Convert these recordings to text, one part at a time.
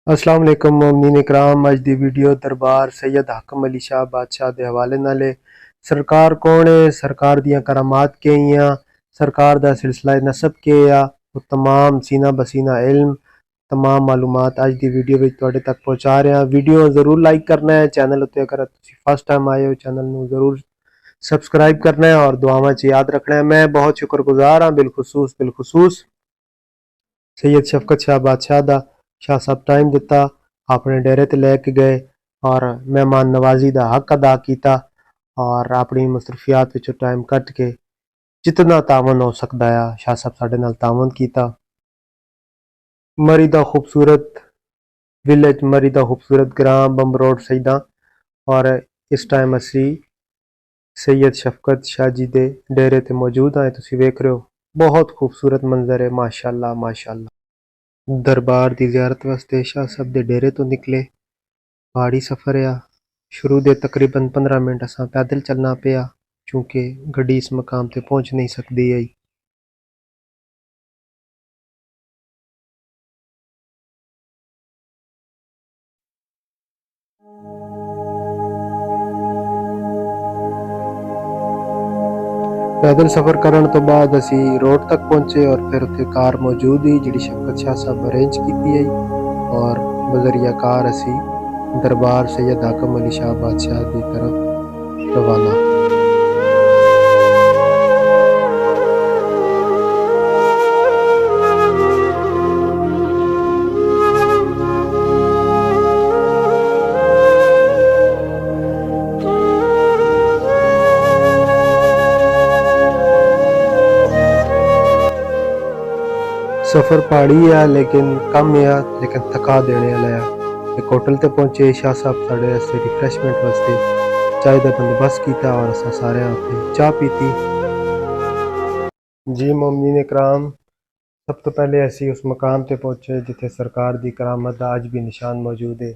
अस्सलाम वालेकुम मोमिनीन इकराम। अज दी वीडियो दरबार सैयद हाकम अली शाह बादशाह दे हवाले नाल है। सरकार कौन है, सरकार दियां करामात केइयां, सरकार दा सिलसिला नसब के आ, वो तमाम सीना बसीना इल्म तमाम मालूमात अज दी वीडियो विच तुहाडे तक पहुंचा रहे हैं। वीडियो जरूर लाइक करना है। चैनल उत्ते अगर तुसीं फर्स्ट टाइम आए हो चैनल नूं जरूर सबसक्राइब करना है और दुआवां च याद रखना है। मैं बहुत शुक्रगुजार हाँ बिलखुसूस सैयद शफकत शाह बादशाह दा। शाह साहब टाइम दिता, अपने डेरे ते लैके गए और मेहमान नवाजी का हक अदा किया और अपनी मसरूफियात विचों टाइम कट के जितना तावन हो सकता है शाह साहब साडे नाल तावन किया। मरी दा खूबसूरत विलेज, मरी दा खूबसूरत ग्राम बंब रोड सईदा और इस टाइम असी सैयद शफकत शाह जी दे डेरे ते मौजूद हैं। तुसीं वेख रहे हो बहुत खूबसूरत मंजर है, माशाअल्लाह माशाअल्लाह। दरबार की ज़ियारत वास्ते शाह साहब दे डेरे तो निकले। पहाड़ी सफ़र आ। शुरू दे तकरीबन 15 मिनट असां पैदल चलना पिया क्योंकि गड्डी इस मकाम ते पहुंच नहीं सकती है। पैदल सफ़र करने तो बाद असी रोड तक पहुंचे और फिर उत्थे कार मौजूद ही जिहड़ी शफकत शाह साहब अरेंज की है और बजरिया कार असी दरबार सैयद हाकम अली शाह बादशाह की तरफ रवाना। सफ़र पहाड़ी है लेकिन कम है, लेकिन थका देने वाला है। एक होटल ते पहुंचे। शाह साहब साढ़े वास्ते रिफ्रेशमेंट वास्ते चाय का बंदोबस्त किया और असां सारे उत्थे चाह पीती। जी मोमिनीन इकराम, सब तो पहले असी उस मकाम ते पहुंचे जिथे सरकार दी करामत दा अज भी निशान मौजूद है।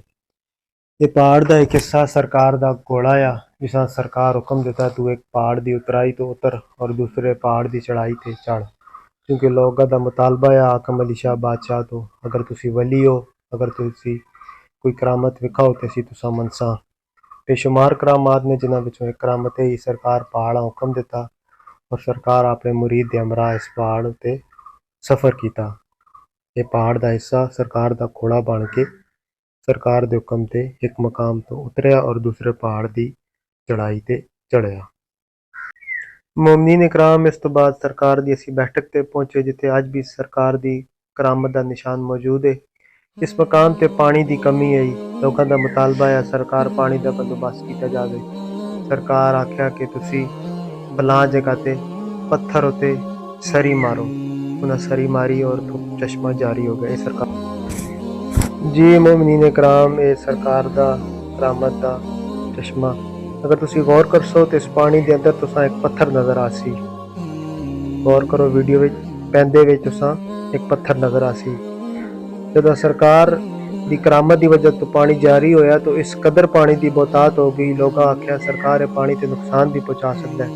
ये पहाड़ दा एक हिस्सा सरकार दा घोड़ा आ, जिसा सरकार हुक्म देता तू एक पहाड़ दी उतराई तो उतर और दूसरे पहाड़ दी चढ़ाई ते चढ़, क्योंकि लोगों का मुतालबा है हाकम अली शाह बादशाह तो अगर तुसी वली हो, अगर तुसी कोई करामत विखाओ तो असी तुसा मनसा। बेशुमार करामात ने जिन्हां विचों एक करामत ही सरकार पहाड़ा हुक्म दिता और सरकार अपने मुरीद दे हमरा इस पहाड़ उत्ते सफ़र किया। ये पहाड़ का हिस्सा सरकार का घोड़ा बन के सरकार के हुक्म ते एक मकाम तो उतरिया और दूसरे पहाड़ की चढ़ाई ते चढ़िया। मोमिनीन इकराम, इस तो बाद सरकार की असी बैठक ते पहुंचे जिथे अज भी सरकार की करामत का निशान मौजूद है। इस मकाम ते पानी की कमी है, लोगों का मुतालबा है सरकार पानी का बंदोबस्त किया जाए। सरकार आख्या कि तुसी फलां जगह ते पत्थर उत्ते सरी मारो, उन्हें सरी मारी और चश्मा जारी हो गया। ये सरकार जी मोमिनीन इकराम, ये सरकार दा करामत दा चश्मा अगर तुसी गौर करसो तो इस पानी के अंदर तुसा एक पत्थर नजर आसी। गौर करो वीडियो विच पैंदे विच तुसा एक पत्थर नजर आसी। जब सरकार दी करामत की वजह तो पानी जारी होया तो इस कदर पानी की बहुतात हो गई, लोग आख्या सरकार ये पानी ते नुकसान भी पहुंचा सकता है।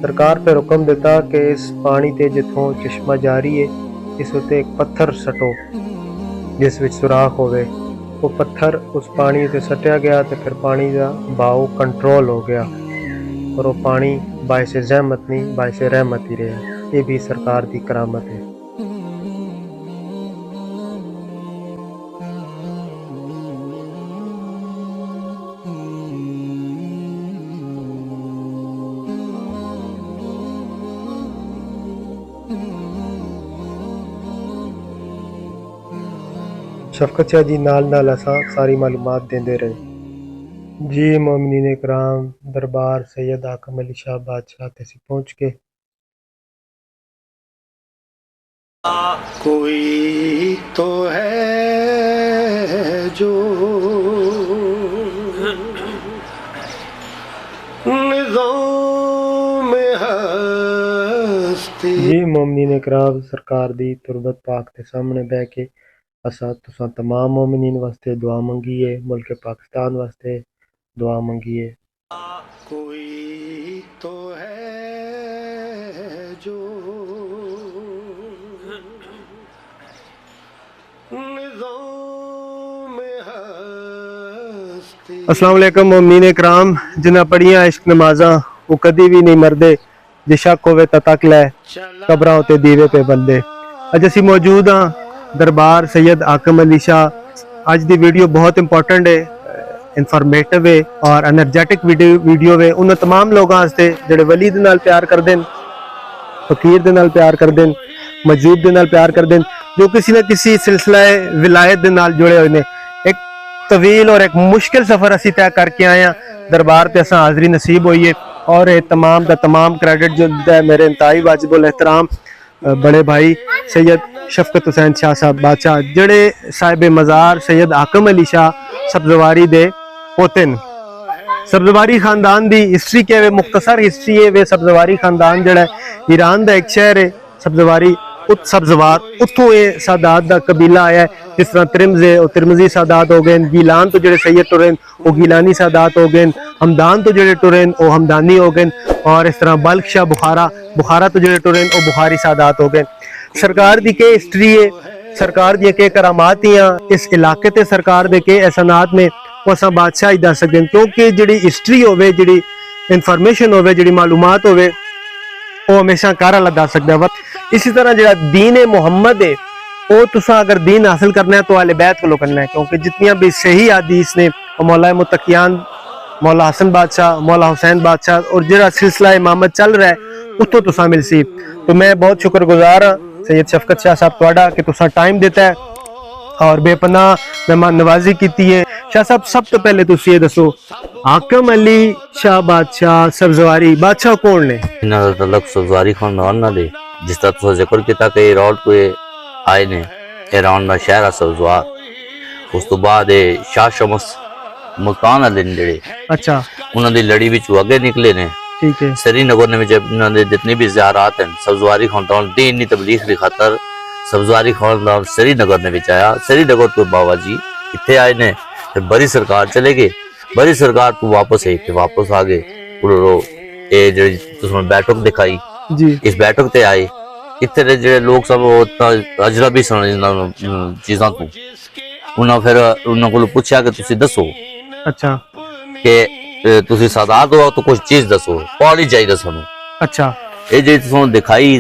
सरकार फिर हुक्म दिता कि इस पानी ते जिथों चश्मा जारी है इस उत्ते एक पत्थर सटो जिस विच सुराख होवे। वो पत्थर उस पानी ते सटिया गया तो फिर पानी का बहाव कंट्रोल हो गया और वो पानी बायसे जहमत नहीं बायसे रहमत ही रहा। ये भी सरकार की करामत है। शफकत शाह जी नाल असां सारी मालूमात देंदे रहे। जी मोमिनीन इकराम, दरबार सैयद हाकम अली शाह बादशाह ते असीं पहुंच के कोई तो है जो निज़ाम हस्ती। जी मोमिनीन इकराम, सरकार दी तुरबत पाक के सामने बह के असां तुसां तमाम मोमिनीन वास्ते दुआ मंगी है, मुल्क पाकिस्तान वास्ते दुआ मंगी है। कोई तो है जो निज़ाम अस्सलाम वालेकुम मोमिन इकराम, जिन्हें पढ़िया इश्क नमाजा वो कदी भी नहीं मरदे, जे शक होवे तां तक लै कबरां उत्ते दीवे पे बंदे। अज असी मौजूद हाँ दरबार सैयद आकम अली शाह। अज दी वीडियो बहुत इंपॉर्टेंट है, इन्फॉर्मेटिव है और एनर्जेटिक वीडियो है उन तमाम लोगों वास्ते जेड़े वली दे नाल प्यार करदे न, फकीर दे नाल प्यार करदे न, मजूद दे नाल प्यार करदे न, जो किसी न किसी सिलसिला विलायत दे नाल जुड़े हुए ने। एक तवील और एक मुश्किल सफर असी तय करके आए हैं, दरबार ते असां हाज़री नसीब हुई है और ये तमाम दा तमाम क्रेडिट जो है मेरे इंतहाई वाजिबुल एहतराम बड़े भाई सैयद शफकत हुसैन शाह साहब बादशाह, जड़े साहिब मज़ार सैयद आकम अली शाह सब्जवारी दे पोते न। सब्जवारी खानदान दी हिस्ट्री क्या है, मुख्तसर हिस्ट्री है। वे सब्जवारी खानदान जड़ा ईरान दा एक शहर है सब्जवारी, उत सब्जवार, उतों ये सादात दा कबीला आया है। जिस तरह तिरमज़ है वो तिरमज़ी सादात हो गए, गीलान तो जड़े सैयद टुरेन वो गीलानी सादात हो गए, हमदान तो जड़े टुरेन वो हमदानी हो गए, और इस तरह बल्ख शाह बुखारा तो जड़े टुरेन वो बुखारी सादात हो गए। सरकार दी के हिस्ट्री है, सरकार दी के करामात इस इलाके ते सरकार दे के एहसानात ने वो असां बादशाह ही दस सकते हैं, क्योंकि जिहड़ी हिस्ट्री होवे, जिहड़ी इंफॉर्मेशन होवे, जिहड़ी मालूमात होवे वो हमेशा कार अल्लाह दस सकता है। इसी तरह जिहड़ा दीन है मुहम्मद है वो तुसा अगर दीन हासिल करना है तो अहले बैत को करना है, क्योंकि जितनियां भी सही हदीस ने मौला मुत्तकियान, मौला हसन बादशाह, मौला हुसैन बादशाह और जिहड़ा सिलसिला इमामत चल रहा है उतो तुसा मिल सी। तो मैं बहुत शुक्रगुजार हाँ सैयद शफकत शाह साहब तुहाडा कि तुसा टाइम देता है और बेपनाह मेहमान नवाजी की है। शाह साहब सब तो पहले तुसी ये दसो आकम अली शाह बादशाह सब्जवारी बादशाह कौन ने? इन्हां दा तलक सब्जवारी खानदान नाल है। जिस तरह तुसा जिक्र कीता कि ईरान तो आए ने, ईरान दा शहर है सब्जवार। उस तो बाद शाह शमस मुल्तान वाले ने जेड़े, अच्छा, उन्हां दी लड़ी विच अगे निकले ने। ठीक है। श्रीनगर ने इन्हां दे जितने भी ज़ियारात हैं सब्जवारी खानदान दीन तबलीग की खातर सब्जवारी खानदान श्रीनगर ने विच आया। श्रीनगर तो बाबा जी इत्थे आए ने, फिर बड़ी सरकार चले गए, बड़ी सरकार तो वापस आई, फिर वापस आ गए। ये जेड़ी तुसां बैठक दिखाई जी, इस बैठक ते आए। इत्थे दे जेड़े लोग सब अजनबी सन चीज़ां तो उन्हां फिर उन्हां कोलों पुछया कि तुसीं दसो, अच्छा, कि तुसीं सादात हो तो कुछ चीज दसो, पानी चाहिए सानू। अच्छा, ये जी तुसां दिखाई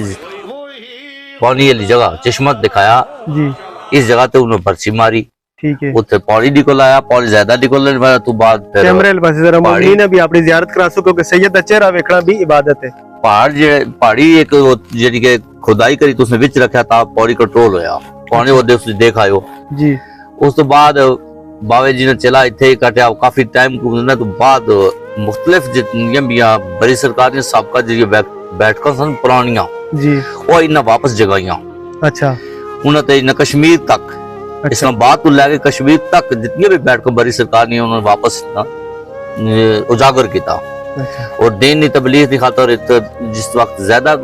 पानी वाली जगह चश्मा दिखाया जी, इस जगह ते उन्होंने पर्ची मारी। ठीक है। उत्थे पानी निकल आया, पानी ज्यादा निकलने वाला तो बाद फिर कैमरे वाले पासे जरा मुअम्मिन भी अपनी जियारत करा सको, क्योंकि सैयद दा चेहरा देखना भी इबादत है। पहाड़ी एक जेडी के खुदाई करी तो उसने विच रखा था, पौड़ी कंट्रोल होया, पानी वो देख आयो जी। उस तो बाद बावे जी ने चला इत्थे कटिया काफी टाइम गुजरने तो बाद मुख्तलिफ जितनियां भी बड़ी सरकार ने सबका जी बैठका सन पुरानियां जी वो इन्हें वापस जगाइयां। अच्छा, उन्हें इन्हें कश्मीर तक, अच्छा, इस्लामाबाद को लेके कश्मीर तक जितनी भी बैठक बड़ी सरकार ने उन्होंने वापस उजागर किया। अच्छा। और दीन की तबलीग की खातर जिस वक्त ज्यादा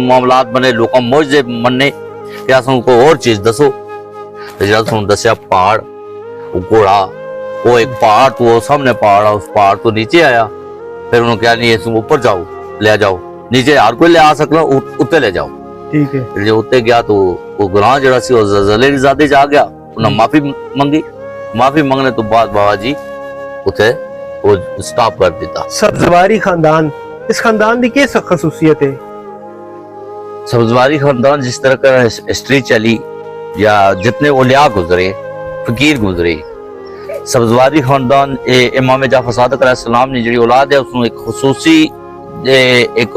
मामलात बने लोग मौजे मनने क्या उनको और चीज दसो, दसिया पहाड़ घोड़ा, वो एक पहाड़ तो सामने पहाड़, उस पहाड़ तो नीचे आया, फिर उन्होंने क्या नहीं तुम ऊपर जाओ, ले जाओ, नीचे हर कोई ले आ सकता, उत्ते ले जाओ। ठीक है। फिर जो उत्ते गया तो वो गुलाम जरा सी जले ज़ादे जा गया, उन्हें माफी मंगी, माफी मंगने तो बाद बाबा जी उते वो स्टॉप कर दिता। सब्जवारी खानदान, इस खानदान की क्या खसूसियत है? सब्जवारी खानदान जिस तरह का हिस्ट्री चली या जितने औलिया गुजरे, फकीर गुजरे, सब्जवारी खानदान इमाम जाफर सादिक अलैहिस्सलाम ने जी औलाद है उसनु एक खुसूसी एक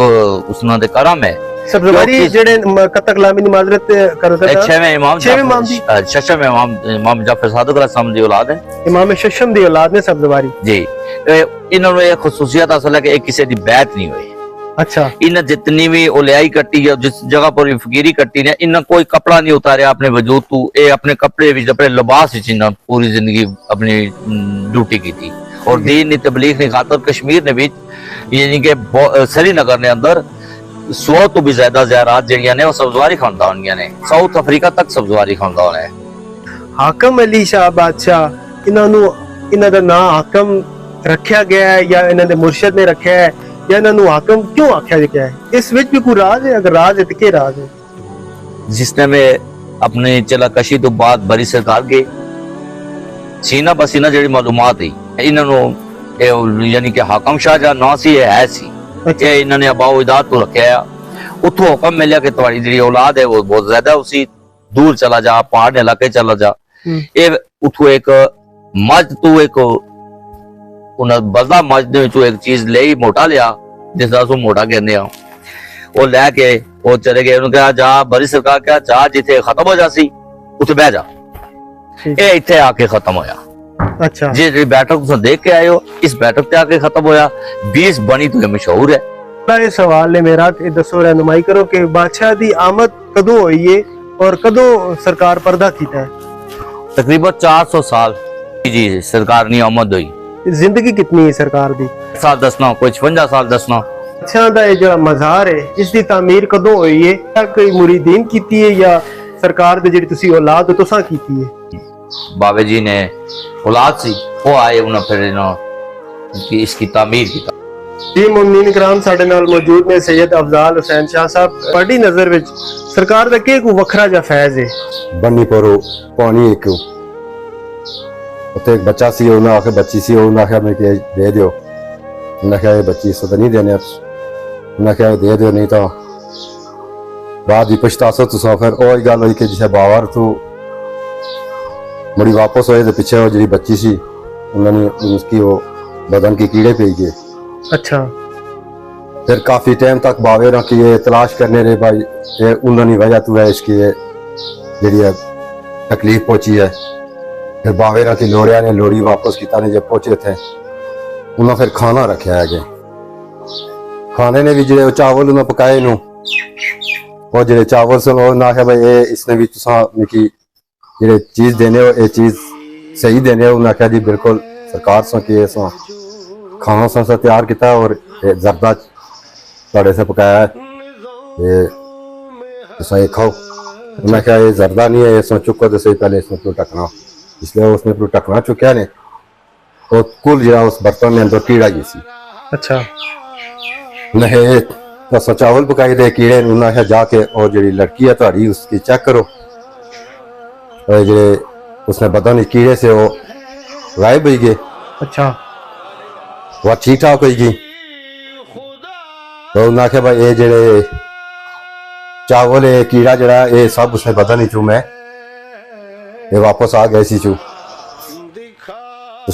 उसना दे करम है। सब्जवारी जेड़े कतक लामी माजरत करता था, छवें इमाम शशम इमाम जाफर सादिक अलैहिस्सलाम दी औलाद है, इमाम शशम दी औलाद ने सब्जवारी जी। इन्होंने एक खुसूसियत असल है कि एक किसी दी बैत नहीं हुई। अच्छा, इन जितनी भी ओलियाई कट्टी या जिस जगह पर फकीरी कट्टी ने इन कोई कपड़ा नहीं उतारे अपने वजूद तू, ए अपने कपड़े विच अपने लिबास विच इन पूरी जिंदगी अपनी ड्यूटी की थी। और दीन की तबलीग ने खातर कश्मीर ने भी यानी कि श्रीनगर ने अंदर 100 तो भी ज्यादा ज़ियारात जड़ियां ने वो सब्जवारी खानदान ने, साउथ अफ्रीका तक सब्जवारी खानदान है। हाकम अली शाह बादशाह इन्हां दा नाम हाकम रखा गया है या इन्हां दे मुर्शिद ने रखा है या इन्हां हाकम क्यों आख्या गया है? इस विच भी कोई राज है? अगर राज है तो क्या राज है? जिसने में अपने चला कशी तो बाद बड़ी सरकार के सीना बसीना जी मालूमात है इन्होंने यानी कि हाकम शाह जा ना सी है सी अच्छा। ये इन्होंने अबाओ इदाद तो रखा है उतो हुक्म मिलिया कि तुम्हारी जी औलाद है वो बहुत ज्यादा उसी दूर चला जा पहाड़ इलाके चला जा ये उतो एक मज तू एक बदला मज दे विचों एक चीज ले मोटा लिया जिसदा सो मोटा कहते हैं वो लैके वो चले गए उन्होंने कहा जा बड़ी सरकार क्या जा जिथे खत्म हो जासी उथे बह जा ये इथे आके खत्म होया अच्छा जी बैठक तुम देख के आए हो इस बैठक ते आके खत्म होया 20 बनी तो मशहूर है ये सवाल है मेरा कि दसो रहनुमाई करो कि बादशाह दी आमद कदों होई है और कदों सरकार पर्दा कीता है तकरीबन 400 साल जी सरकार नहीं आमद हुई जिंदगी कितनी है सरकार दी साल दसना कोई 56 साल दसना अच्छा दा ये जो मज़ार है इसकी तामीर कदों हुई है क्या कोई मुरीदीन कीती है या सरकार दे जेडी तुसी औलाद हो तुसां कीती है बाबे जी ने औलाद सी वो आए उन्हें फिर इन्होंने कि इसकी तामीर की जी मुमनीन कराम साडे नाल मौजूद ने सैयद अफजाल हुसैन शाह साहब बड़ी नजर विच सरकार दा के को वखरा जा फैज है बन्नी परो पानी एक उत्ते एक बच्चा सी उन्हें आखे बच्ची सी उन्हें आख्या मैं के दे दियो उन्हें आख्या ये बच्ची इसको तो नहीं देने उन्हें आख्या दे दियो नहीं तो बाद ही पछतासो तुसा फिर ओ गल हुई कि जिसे बावर तू मुड़ी वापस होए तो पीछे वो जी बच्ची सी उन्होंने उसकी वो बदन की कीड़े पे गए अच्छा फिर काफी टाइम तक बावे ना कि ये तलाश करने रहे भाई ये उन्होंने वजह तू है इसकी ये जी तकलीफ पहुंची है फिर बावे ना की लोड़िया ने लोड़ी वापस किता ने जब पहुंचे थे उन्होंने फिर खाना रखा है आगे खाने ने भी जो चावल उन्होंने पकाए नू और जो चावल से ना है भाई ये इसने भी तुसा मिकी जो चीज देने हो ये चीज सही देने हो उन्हें आख्या जी बिल्कुल सरकार सो कि खाना सा तैयार किया और जर्दा थोड़े से पकाया है ये तुसा ये खाओ उन्हें क्या ये जर्दा नहीं है ये सो चुको तो सही पहले इसमें क्यों टकना इसलिए उसने क्यों टकना चुका ने तो कुल जरा उस बर्तन में अंदर कीड़ा गई सी अच्छा नहीं तो चावल पकाई दे कीड़े उन्हें जाके और जी लड़की है थोड़ी उसकी चेक करो और जो उसने पता नहीं कीड़े से वो गायब हो गए अच्छा वह ठीक ठाक हो गई तो उन्हें आख्या भाई ये जेड़े चावल है कीड़ा जड़ा ये सब उसने पता नहीं चू मैं ये वापस आ गए सी चू तो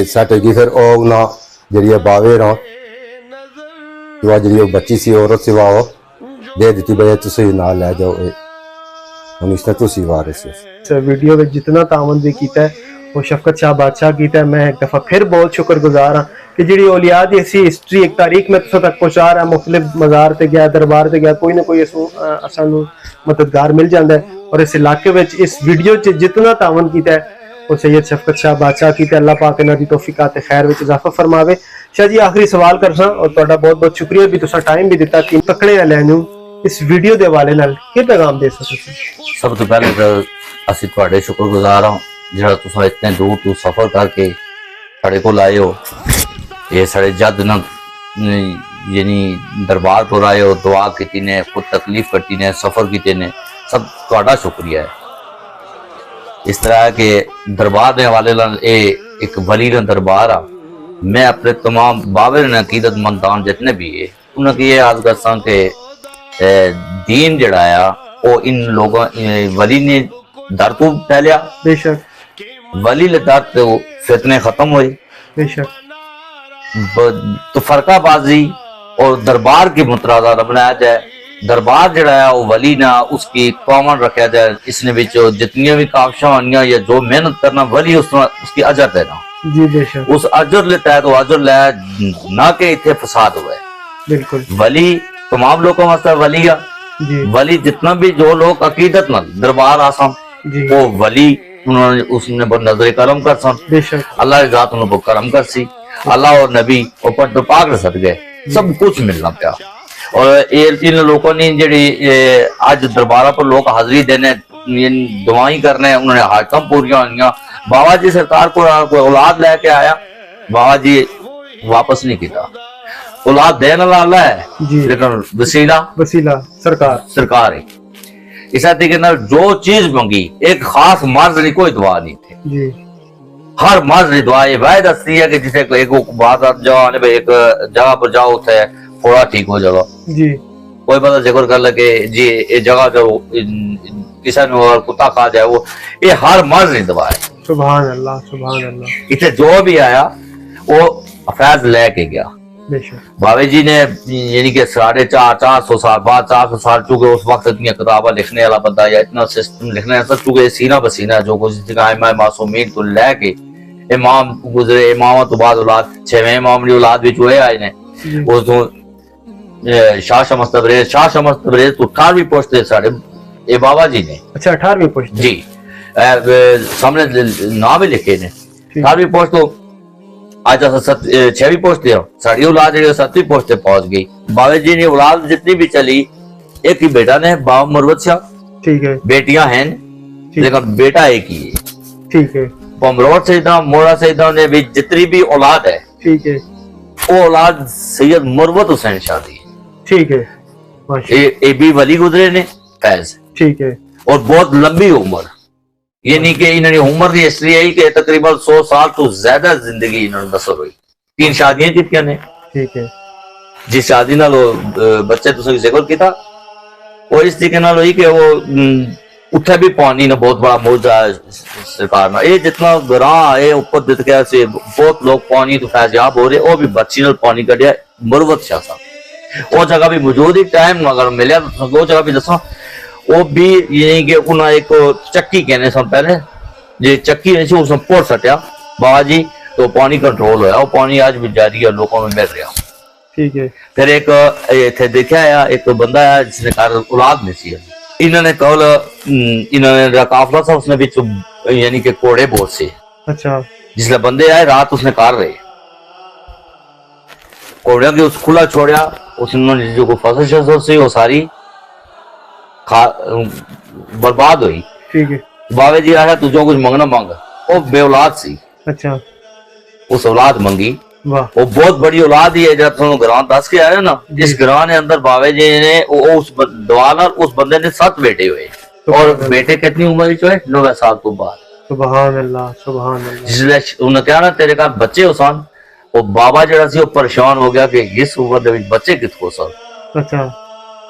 सेट होगी फिर ओ ना जी बावे ना वह जी बच्ची सी औरत सी वह दे दी भाई तुम ना लै जाओ इसने तुसी वारिस है वीडियो में जितना तावन भी कीता है वो शफकत शाह बादशाह कीता है मैं एक दफा फिर बहुत शुक्रगुजार हाँ कि जी औलियाद की ऐसी हिस्ट्री एक तारीख में तुसा तक पहुंचा रहा मुख्तलिफ मज़ार से गया दरबार से गया कोई ना कोई सानू मददगार मिल जाता है और इस इलाके में इस वीडियो च जितना तावन कीता है वो सैयद शफकत शाह बादशाह कीता है अल्लाह पाक इन्हां दी तौफीकात खैर विच इजाफा फरमावे शाह जी आखिरी सवाल करना और तुहाडा बहुत बहुत शुक्रिया भी तुसा टाइम भी दिता कि तकड़े वाले इस वीडियो के हवाले नाल के पैगाम दे सकते सब तो पहले तो असि तुहाडे शुक्रगुजार हां जेड़ा तुसा इतने दूर तो सफर करके साडे कोल आए हो ये साडे जद ना यानी दरबार पर आए हो दुआ की ने खुद तकलीफ कटी ने सफर किए ने सब तुहाडा शुक्रिया है इस तरह के दरबार के हवाले नाल एक वली का दरबार आ मैं अपने तमाम बाबे ने अकीदतमंदान जितने भी है उन्हें ये आज करसा कि दीन जड़ा आ वो इन लोगों वली ने दर को फैलिया बेशक वली ले दर तो फितने खत्म हुए बेशक तो फरकाबाजी और दरबार की मुतरादा बनाया जाए दरबार जड़ा है वो वली ना उसकी कॉमन रखा जाए इसने बिचो जितनी भी काबशा होनिया या जो मेहनत करना वली उसकी अजर देना जी बेशक उस अजर लेता है तो अजर ले ना के इतने फसाद हुआ है बिल्कुल वली तमाम लोगों वास्ते वली आ जी वली जितना भी जो लोग अकीदत न दरबार आसम जी वो वली उन्होंने उसने बहुत नजर करम कर सन बेशक अल्लाह की जात उन्होंने करम कर सी अल्लाह और नबी ऊपर तो पाक रसद गए सब कुछ मिलना पाया और इन लोगों ने जी आज दरबार पर लोग हाजिरी देने दुआई करने उन्होंने हाकम पूरियां हुई बाबा जी सरकार को औलाद लेके आया बाबा जी वापस नहीं किया औलाद देने वाला है जी लेकिन वसीला वसीला सरकार है इस तरीके जो चीज मंगी एक खास मर्ज नहीं कोई दुआ नहीं थे जी हर मर्ज की दुआ ये वायद हस्ती है कि जिसे एक बात जाओ ने एक जगह पर जाओ उसे थोड़ा ठीक हो जाएगा जी। कोई बंदा जिक्र कर लगे जी ये जगह जो किसी ने और कुत्ता खा जाए वो ये हर मर्ज की दुआ है। सुभान अल्लाह, सुभान अल्लाह। इतने जो भी आया वो फैज लेके गया। बेशक। बाबे जी ने यानी कि 450 साल बाद 400 साल चुके उस वक्त इतनी किताबा लिखने वाला बंदा या इतना सिस्टम लिखने वाला चुके सीना बसीना जो कुछ इमाम मासूमीन तो लैके इमाम गुजरे इमाम तो बाद औलाद 6वें इमाम की औलाद भी हुए आए ने उस तो शाह शमस तबरेज तो 18वीं पोस्ट साढ़े ये बाबा जी ने। अच्छा 18वीं पोस्ट जी सामने नाम भी लिखे ने 18वीं पोस्ट तो आज 6वीं पोस्ट है साड़ी औलाद 7वीं पोस्ट पे पहुंच गई। बाबा जी ने औलाद जितनी भी चली एक ही बेटा ने बाब मुरवत शाह ठीक है, बेटियां हैं लेकिन बेटा एक ही है। ठीक है, पमरोट सईदा मोड़ा सईदा ने भी जितनी भी औलाद है ठीक है, वो औलाद सैयद मुरवत हुसैन शाह दी ठीक है, ये भी वली गुजरे ने फैज ठीक है, और बहुत लंबी उम्र ये नहीं कि इन्होंने उम्र की हिस्ट्री है कि तकरीबन 100 साल तो ज्यादा जिंदगी इन्होंने बसर हुई। 3 शादियां कीतियां ने। ठीक है, जिस शादी नाल बच्चे तुसें जिक्र किया वो इस तरीके नाल हुई कि वो उत्थे भी पानी ने बहुत बड़ा मौजा सरकार ना ये जितना ग्रां है ऊपर दिख गया से बहुत लोग पानी तो फैजियाब हो रहे वो भी बच्ची नाल पानी कढ़िया मुरवत शाह साहब वो जगह भी मौजूद ही टाइम अगर मिले तो वो जगह भी दसा वो भी यही कि उन्हें एक चक्की कहने से पहले जो चक्की नहीं सी उसने पोड़ सटिया बाबा जी तो पानी कंट्रोल होया वो पानी आज भी जारी है लोगों में मिल रहा। ठीक है, फिर एक इतने देखा है एक बंदा है जिसने घर औलाद नहीं सी इन्होंने कल इन्होंने काफला था उसने बिच यानी कि कोड़े बहुत से अच्छा जिसले बंदे आए रात उसने कार रहे कोड़िया के उस खुला छोड़ा उसने जो फसल शसल से वो सारी बर्बाद हुई। ठीक है, बाबे जी आया तू जो कुछ मंगना मांग वो बेऔलाद सी अच्छा उस औलाद मंगी वाह वो बहुत बड़ी औलाद ही है जब तुम ग्रां दस के आए ना इस ग्रां ने अंदर बाबे जी ने उस दवाल उस बंदे ने 7 बेटे हुए और बेटे कितनी उम्र जो है 9 साल तो बाद। सुभान अल्लाह, सुभान अल्लाह। जिसले उन्हें क्या ना तेरे घर बच्चे हो सन वो बाबा जरा सी वो परेशान हो गया कि इस उम्र के बच्चे कितों सन अच्छा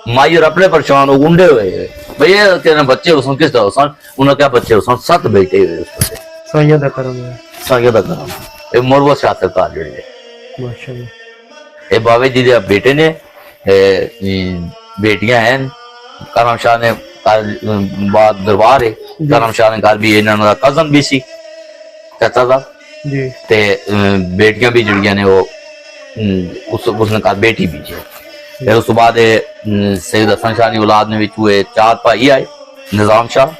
माई और अपने परेशान हो गुंडे हुए भैया तेरे बच्चे हो सन किस तरह सन उन्हें क्या बच्चे हो सन 7 बेटे हुए उसमें साइया दा करम है साइया दा करम ये मुरवत शाह सरकार जी है माशाल्लाह। ये बाबे जी के बेटे ने बेटियां हैं करम शाह ने बाद दरबार है करम शाह ने घर भी इन्होंने कजन भी सी चाचा दा जी ते बेटियां भी जड़ियां ने वो उसने कहा बेटी भी है। फिर उस बाद सैयद हसन शाह की औलाद ने हुए 4 भाई आए निजाम शाह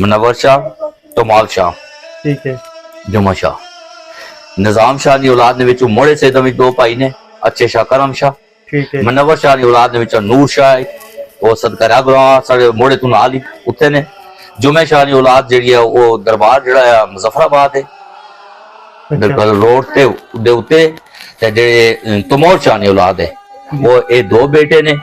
मुनव्वर शाह तमाल शाह ठीक है, जुमा शाह। निजाम शाह की औलाद ने मोड़े सैयद में 2 भाई ने अच्छे शाह करम शाह ठीक है, मुनव्वर शाह की औलाद ने नूर शाह वो सदकरा ग्रां साढ़े मोड़े तो नाल ही उत्थे ने। जुमे शाह की औलाद जी है वो दरबार जड़ा मुजफ्फराबाद है बिल्कुल रोड ते उत्ते जे तमोर शाह की औलाद है वो ये 2 बेटे ने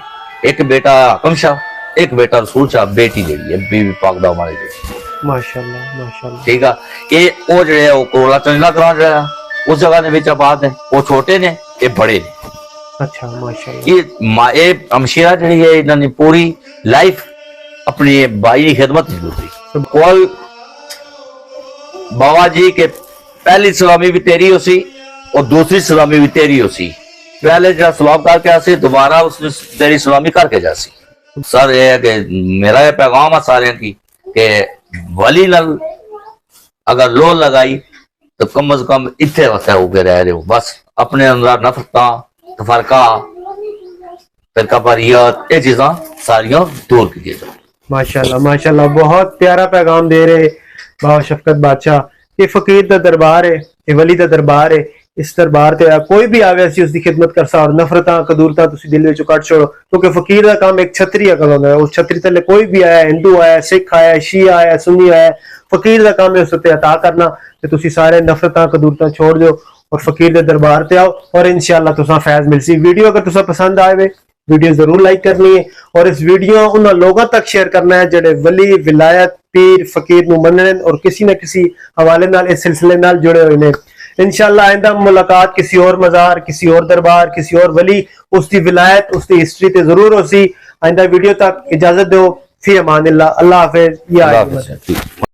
एक बेटा हकम शाह एक बेटा रसूल शाह बेटी जी है बीबी पाक दा हमारे जी माशाल्लाह, माशाल्लाह। ठीक है ये वो जो है वो कोला चंजला ग्रां जो है उस जगह ने विच आबाद है वो छोटे ने ये बड़े ने। अच्छा माशाल्लाह। ये हमशीरा जी है इन्होंने पूरी लाइफ अपनी भाई की खिदमत में गुजरी कोई बाबा जी के पहली सलामी भी तेरी हो सी और दूसरी सलामी भी तेरी हो सी पहले जरा सलाम करके आसी दोबारा उसने तेरी सलामी करके जासी। सर ये है कि मेरा ये पैगाम है सारे की कि वली नल अगर लो लगाई तो कम से कम इतने वसा होके रह रहे हो बस अपने अंदर नफरता तफरका फिरकापरियत ये चीजा सारियां दूर की जाओ। माशाल्लाह, माशाल्लाह। बहुत प्यारा पैगाम दे रहे बाबा शफकत बादशाह कि फकीर दा दरबार है ये वली दा दरबार है इस दरबार ते कोई भी आवे असी उसकी खिदमत कर सा और नफरतां कदूरतां तुसी दिल विचों कट छोड़ो क्योंकि फकीर दा काम एक छतरी अकल होंदा है उस छतरी तले कोई भी आया हिंदू आया सिख आया शिया आया सुन्नी आया फकीर दा काम है उस ते अता करना ते तुसी सारे नफरतां कदूरतां छोड़ दो और फकीर दे दरबार ते आओ और इंशाअल्लाह तुसा फैज मिलसी। वीडियो अगर तुसा पसंद आए वीडियो जरूर लाइक करनी है और इस वीडियो उन लोगों तक शेयर करना है जेडे वली विलायत पीर फकीर नूं मनन और किसी न किसी हवाले नाल इस सिलसिले नाल जुड़े हुए ने। इंशाअल्लाह आइंदा मुलाकात किसी और मज़ार, किसी और दरबार, किसी और वली, उसकी विलायत, उसकी हिस्ट्री ते जरूर होसी। आइंदा वीडियो तक इजाजत दो। फी अमानिल्लाह। अल्लाह हाफिज। या अल्लाह हाफ़िज़।